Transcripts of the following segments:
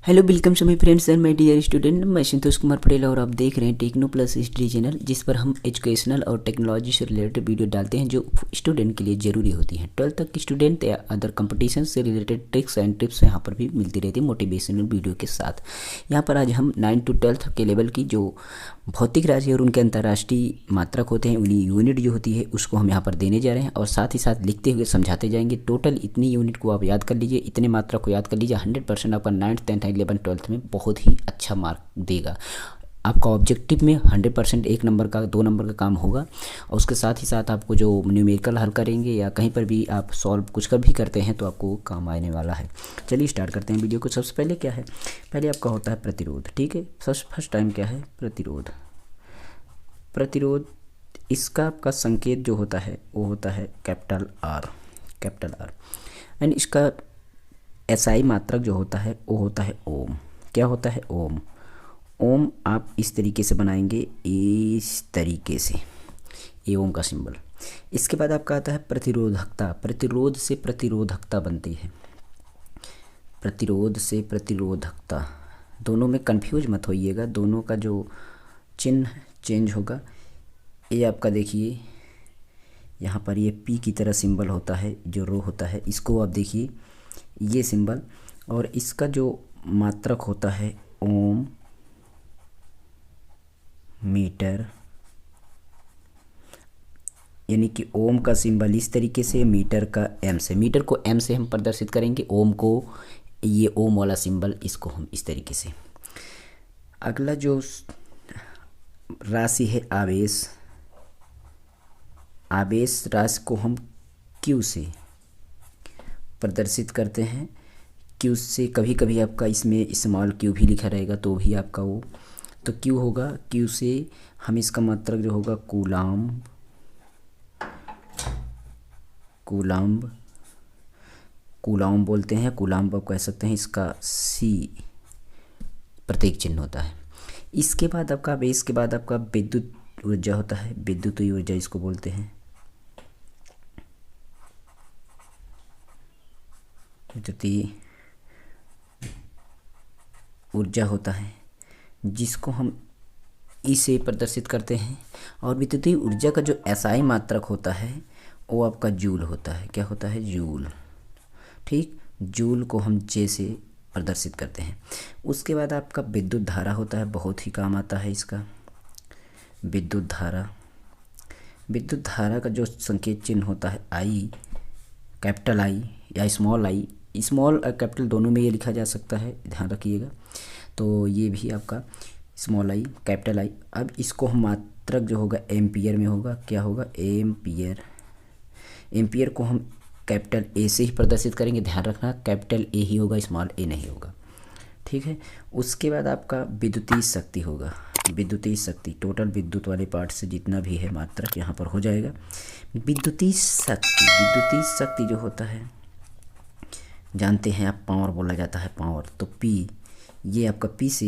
Hello welcome so my friends and my dear student. मैं संतोष कुमार पटेल और आप देख रहे हैं टेक्नो प्लस हिस्ट्री चैनल, जिस पर हम एजुकेशनल और टेक्नोलॉजी से रिलेटेड वीडियो डालते हैं जो स्टूडेंट के लिए ज़रूरी होती हैं। 12th तक के स्टूडेंट या अदर कंपटीशन से रिलेटेड ट्रिक्स एंड टिप्स यहाँ पर भी मिलती रहती है मोटिवेशनल वीडियो के साथ। यहाँ पर आज हम 9 to 12th के लेवल की जो भौतिक राशि और उनके अंतर्राष्ट्रीय मात्रक होते हैं, उन्हीं यूनिट जो होती है उसको हम यहाँ पर देने जा रहे हैं और साथ ही साथ लिखते हुए समझाते जाएंगे। टोटल इतनी यूनिट को आप याद कर लीजिए, इतने मात्रा को याद कर लीजिए। 100% आपका 9th 10th 11th 12th में बहुत ही अच्छा मार्क देगा। आपका ऑब्जेक्टिव में 100% 1 नंबर का 2 नंबर का काम होगा और उसके साथ ही साथ आपको जो न्यूमेरिकल हल करेंगे या कहीं पर भी आप सॉल्व कुछ कर भी करते हैं तो आपको काम आने वाला है। चलिए स्टार्ट करते हैं वीडियो को। सबसे पहले क्या है, पहले आपका होता है प्रतिरोध। ठीक है, फर्स्ट टाइम क्या है, प्रतिरोध। प्रतिरोध इसका आपका संकेत जो होता है वो होता है कैपिटल आर एंड इसका एसआई मात्रक जो होता है वो होता है ओम। क्या होता है, ओम। ओम आप इस तरीके से बनाएंगे, इस तरीके से, ये ओम का सिंबल। इसके बाद आपका आता है प्रतिरोधकता। प्रतिरोध से प्रतिरोधकता बनती है, प्रतिरोध से प्रतिरोधकता। दोनों में कंफ्यूज मत होइएगा, दोनों का जो चिन्ह चेंज होगा। ये आपका देखिए यहाँ पर ये पी की तरह सिंबल होता है, जो रो होता है, इसको आप देखिए ये सिंबल, और इसका जो मात्रक होता है ओम मीटर, यानी कि ओम का सिंबल इस तरीके से, मीटर का एम से, मीटर को एम से हम प्रदर्शित करेंगे, ओम को ये ओम वाला सिंबल इसको हम इस तरीके से। अगला जो राशि है आवेश, आवेश राशि को हम क्यू से प्रदर्शित करते हैं। क्यू से कभी कभी आपका इसमें स्मॉल क्यू भी लिखा रहेगा तो भी आपका वो, तो क्यू होगा। क्यू से हम इसका मात्रक जो होगा कूलाम्ब, कूलाम्ब, कूलाम्ब बोलते हैं, कूलाम्ब आप कह सकते हैं। इसका सी प्रतीक चिन्ह होता है। इसके बाद आपका आवेश के बाद आपका विद्युत ऊर्जा होता है, विद्युत ऊर्जा इसको बोलते हैं। विद्युतीय ऊर्जा होता है जिसको हम इसे प्रदर्शित करते हैं। और विद्युतीय ऊर्जा का जो एसआई मात्रक होता है वो आपका जूल होता है। क्या होता है, जूल। ठीक, जूल को हम जे से प्रदर्शित करते हैं। उसके बाद आपका विद्युत धारा होता है, बहुत ही काम आता है इसका, विद्युत धारा। विद्युत धारा का जो संकेत चिन्ह होता है आई, कैपिटल आई या स्मॉल आई, स्मॉल और कैपिटल दोनों में ये लिखा जा सकता है, ध्यान रखिएगा। तो ये भी आपका स्मॉल आई कैपिटल आई। अब इसको हम मात्रक जो होगा एम्पियर में होगा। क्या होगा, एम्पियर। एम्पियर को हम कैपिटल ए से ही प्रदर्शित करेंगे, ध्यान रखना कैपिटल ए ही होगा, स्मॉल ए नहीं होगा। ठीक है। उसके बाद आपका विद्युतीय शक्ति होगा, विद्युतीय शक्ति। टोटल विद्युत वाले पार्ट से जितना भी है मात्रक यहाँ पर हो जाएगा। विद्युतीय शक्ति, विद्युतीय शक्ति जो होता है जानते हैं आप, पावर बोला जाता है, पावर। तो पी, ये आपका पी से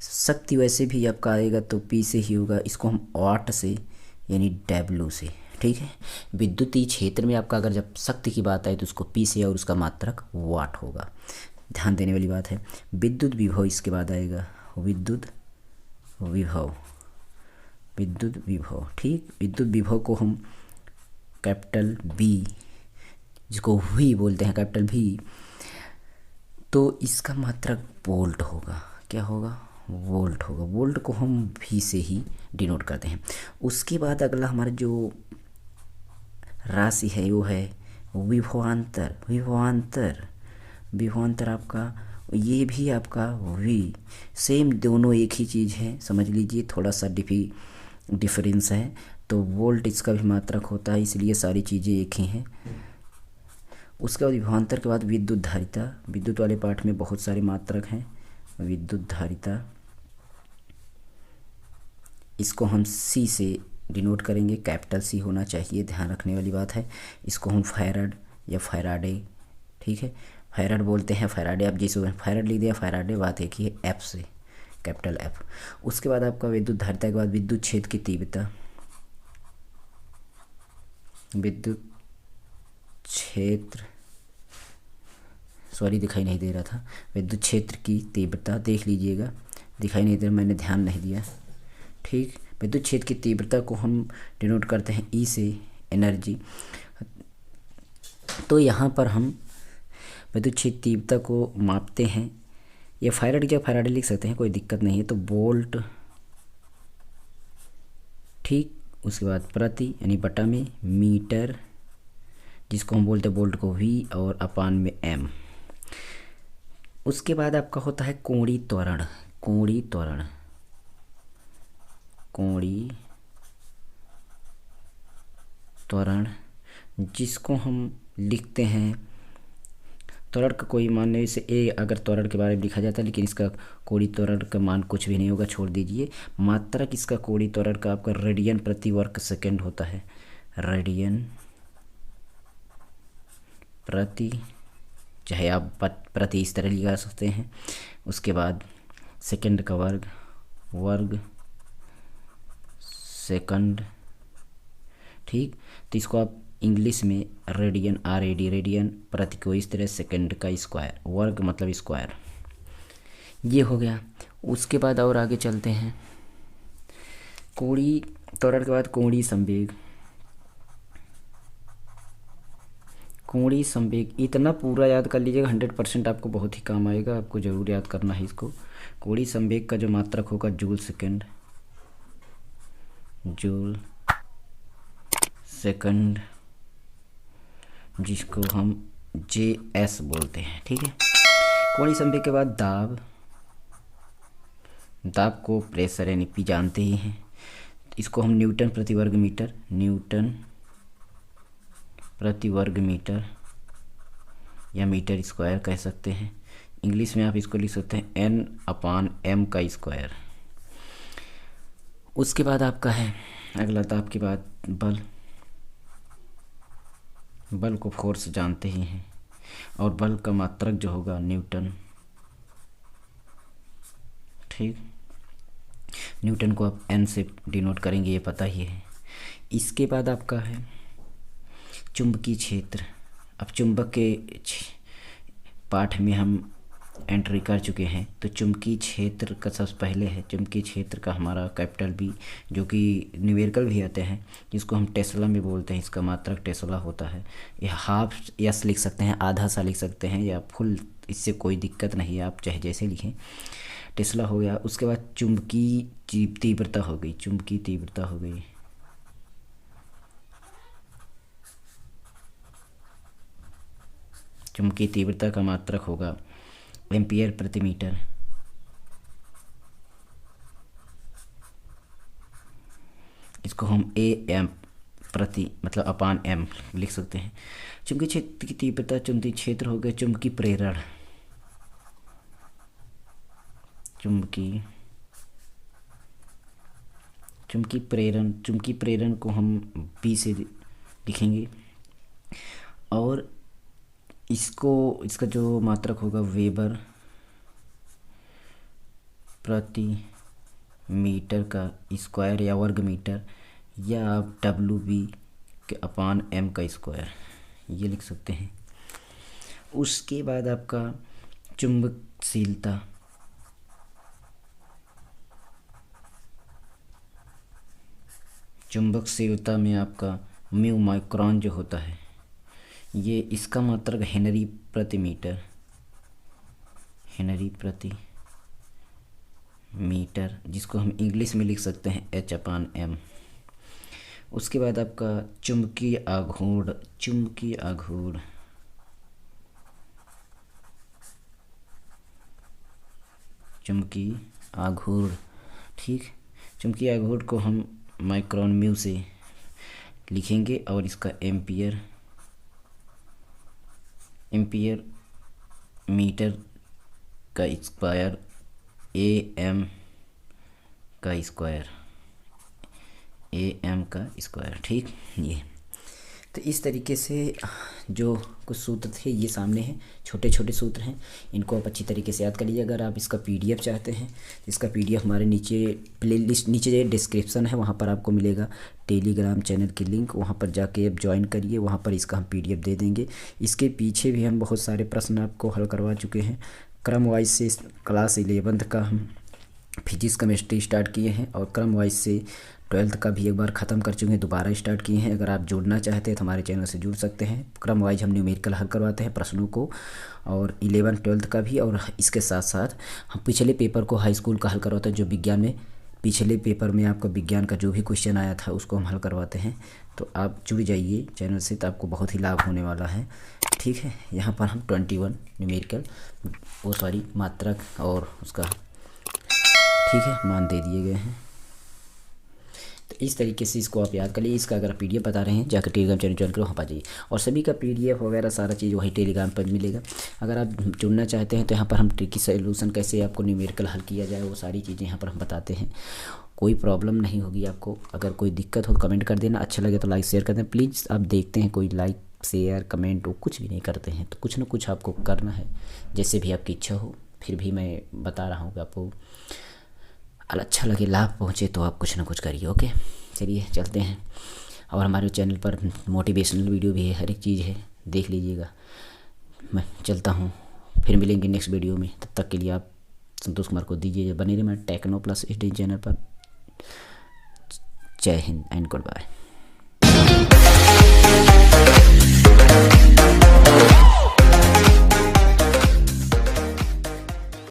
शक्ति वैसे भी आपका आएगा तो पी से ही होगा। इसको हम वाट से यानी डब्ल्यू से। ठीक है, विद्युतीय क्षेत्र में आपका अगर जब शक्ति की बात आए तो उसको पी से और उसका मात्रक वाट होगा, ध्यान देने वाली बात है। विद्युत विभव इसके बाद आएगा, विद्युत विभव, विद्युत विभव। ठीक, विद्युत विभव को हम कैपिटल बी, जिसको वी बोलते हैं, कैपिटल वी, तो इसका मात्रक वोल्ट होगा। क्या होगा, वोल्ट होगा। वोल्ट को हम भी से ही डिनोट करते हैं। उसके बाद अगला हमारा जो राशि है वो है विभवांतर। विभवांतर, विभवांतर आपका, ये भी आपका वी, सेम दोनों एक ही चीज़ है, समझ लीजिए, थोड़ा सा डिफरेंस है। तो वोल्ट इसका भी मात्रक होता है, इसलिए सारी चीज़ें एक ही हैं। उसके बाद विभवांतर के बाद विद्युत धारिता। विद्युत वाले पार्ट में बहुत सारे मात्रक हैं। विद्युत धारिता, इसको हम सी से डिनोट करेंगे, कैपिटल सी होना चाहिए, ध्यान रखने वाली बात है। इसको हम फैराड या फैराडे, ठीक है, फैराड बोलते हैं, फैराडे आप जिसे फैराड लिख दिया, फैराडे, बात एक ही है, एफ से, कैपिटल एफ। उसके बाद आपका विद्युत धारिता के बाद विद्युत क्षेत्र की तीव्रता, विद्युत क्षेत्र सॉरी दिखाई नहीं दे रहा था। विद्युत क्षेत्र की तीव्रता देख लीजिएगा, दिखाई नहीं दे रहा, मैंने ध्यान नहीं दिया। ठीक, विद्युत क्षेत्र की तीव्रता को हम डिनोट करते हैं ई से, एनर्जी। तो यहाँ पर हम विद्युत क्षेत्र तीव्रता को मापते हैं, या फैराड या फैराडे लिख सकते हैं, कोई दिक्कत नहीं है। तो वोल्ट, ठीक, उसके बाद प्रति यानी बटा में, मीटर जिसको हम बोलते हैं वोल्ट को वी, और अपान में एम। उसके बाद आपका होता है कोणीय त्वरण। कोणीय त्वरण, कोणीय त्वरण जिसको हम लिखते हैं, त्वरण का कोई मान नहीं, इसे ए अगर त्वरण के बारे में लिखा जाता है, लेकिन इसका कोणीय त्वरण का मान कुछ भी नहीं होगा, छोड़ दीजिए। मात्रक इसका कोणीय त्वरण का आपका रेडियन प्रति वर्ग सेकंड होता है, रेडियन प्रति, चाहे आप प्रति इस तरह लिखा सकते हैं। उसके बाद सेकंड का वर्ग, वर्ग सेकंड, ठीक। तो इसको आप इंग्लिश में रेडियन, RAD, रेडियन प्रति को इस तरह, सेकंड का स्क्वायर, वर्ग मतलब स्क्वायर, ये हो गया। उसके बाद और आगे चलते हैं, कोणीय त्वरण के बाद कोणीय संवेग। कोणीय संवेग इतना पूरा याद कर लीजिएगा, 100% आपको बहुत ही काम आएगा, आपको ज़रूर याद करना है इसको। कोणीय संवेग का जो मात्रक होगा जूल सेकंड, जूल सेकंड, जिसको हम JS बोलते हैं, ठीक है। कोणीय संवेग के बाद दाब, दाब को प्रेशर यानी P जानते ही हैं, इसको हम न्यूटन प्रति वर्ग मीटर, न्यूटन प्रति वर्ग मीटर या मीटर स्क्वायर कह सकते हैं। इंग्लिश में आप इसको लिख सकते हैं N/m का स्क्वायर। उसके बाद आपका है अगला दाब के बाद बल। बल को फोर्स जानते ही हैं, और बल का मात्रक जो होगा न्यूटन, ठीक। न्यूटन को आप N से डिनोट करेंगे, ये पता ही है। इसके बाद आपका है चुंबकीय क्षेत्र। अब चुंबक के पाठ में हम एंट्री कर चुके हैं, तो चुंबकीय क्षेत्र का सबसे पहले है, चुंबकीय क्षेत्र का हमारा कैपिटल B, जो कि न्यूमेरिकल भी आते हैं, जिसको हम टेस्ला में बोलते हैं, इसका मात्रक टेस्ला होता है। ये हाफ S लिख सकते हैं, आधा सा लिख सकते हैं, या फुल, इससे कोई दिक्कत नहीं है, आप चाहे जैसे लिखें। टेस्ला हो गया। उसके बाद चुंबकीय तीव्रता हो गई, चुंबकीय तीव्रता हो गई, चुंबकीय तीव्रता का मात्रक होगा एम्पियर प्रति मीटर। इसको हम AM प्रति मतलब अपान M लिख सकते हैं। चुंबकीय क्षेत्र की तीव्रता, चुंबकीय क्षेत्र हो गया चुंबकीय प्रेरण, चुंबकीय प्रेरण, चुंबकीय प्रेरण को हम P से लिखेंगे, और इसका जो मात्रक होगा वेबर प्रति मीटर का स्क्वायर या वर्ग मीटर, या आप WB के अपान M का स्क्वायर, ये लिख सकते हैं। उसके बाद आपका चुंबकशीलता, चुंबकशीलता में आपका म्यू माइक्रोन जो होता है, ये इसका मात्रक हेनरी प्रति मीटर, हेनरी प्रति मीटर, जिसको हम इंग्लिश में लिख सकते हैं H/m। उसके बाद आपका चुंबकीय आघूर्ण, चुंबकीय आघूर्ण, चुंबकीय आघूर्ण, ठीक। चुंबकीय आघूर्ण को हम माइक्रोन म्यू से लिखेंगे, और इसका एम्पियर, एम्पियर मीटर का स्क्वायर, AM का स्क्वायर, AM का स्क्वायर, ठीक। ये तो इस तरीके से जो कुछ सूत्र थे ये सामने हैं, छोटे छोटे सूत्र हैं, इनको आप अच्छी तरीके से याद कर लीजिए। अगर आप इसका पीडीएफ चाहते हैं तो इसका पीडीएफ हमारे नीचे प्लेलिस्ट, नीचे जो डिस्क्रिप्शन है वहाँ पर आपको मिलेगा टेलीग्राम चैनल की लिंक, वहाँ पर जाके आप ज्वाइन करिए, वहाँ पर इसका हम पीडीएफ दे देंगे। इसके पीछे भी हम बहुत सारे प्रश्न आपको हल करवा चुके हैं क्रम वाइज से। क्लास 11th का हम फिजिक्स केमिस्ट्री स्टार्ट किए हैं और क्रम वाइज से 12th का भी एक बार ख़त्म कर चुके हैं, दोबारा स्टार्ट किए हैं। अगर आप जुड़ना चाहते हैं तो हमारे चैनल से जुड़ सकते हैं। क्रम वाइज हम न्यूमेरिकल हल करवाते हैं प्रश्नों को, और 11 12th का भी, और इसके साथ साथ हम पिछले पेपर को हाई स्कूल का हल करवाते हैं। जो विज्ञान में पिछले पेपर में आपका विज्ञान का जो भी क्वेश्चन आया था उसको हम हल करवाते हैं। तो आप जुड़ जाइए चैनल से, तो आपको बहुत ही लाभ होने वाला है। ठीक है, यहाँ पर हम 21 न्यूमेरिकल, वो सॉरी मात्रक और उसका ठीक है मान दे दिए गए हैं। तो इस तरीके से इसको आप याद कर लीजिए। इसका अगर पीडीएफ बता रहे हैं जाकर टेलीग्राम चैनल ज्वाइन करो, वहाँ पर जाइए, और सभी का पीडीएफ वगैरह सारा चीज़ वही टेलीग्राम पर मिलेगा। अगर आप जुड़ना चाहते हैं तो यहाँ पर हम ट्रिकी सोल्यूशन कैसे आपको न्यूमेरिकल हल किया जाए वो सारी चीज़ें यहाँ पर हम बताते हैं। कोई प्रॉब्लम नहीं होगी आपको। अगर कोई दिक्कत हो तो कमेंट कर देना, अच्छा लगे तो लाइक शेयर कर देना प्लीज़। आप देखते हैं कोई लाइक शेयर कमेंट वो कुछ भी नहीं करते हैं, तो कुछ ना कुछ आपको करना है, जैसे भी आपकी इच्छा हो। फिर भी मैं बता रहा हूँ कि आपको अच्छा लगे, लाभ पहुँचे, तो आप कुछ ना कुछ करिए। ओके, चलिए चलते हैं। और हमारे चैनल पर मोटिवेशनल वीडियो भी है, हर एक चीज़ है, देख लीजिएगा। मैं चलता हूँ, फिर मिलेंगे नेक्स्ट वीडियो में। तब तक के लिए आप संतोष कुमार को दीजिए बने रहिए हमारे टेक्नो प्लस स्टडी चैनल पर। जय हिंद एंड गुड बाय।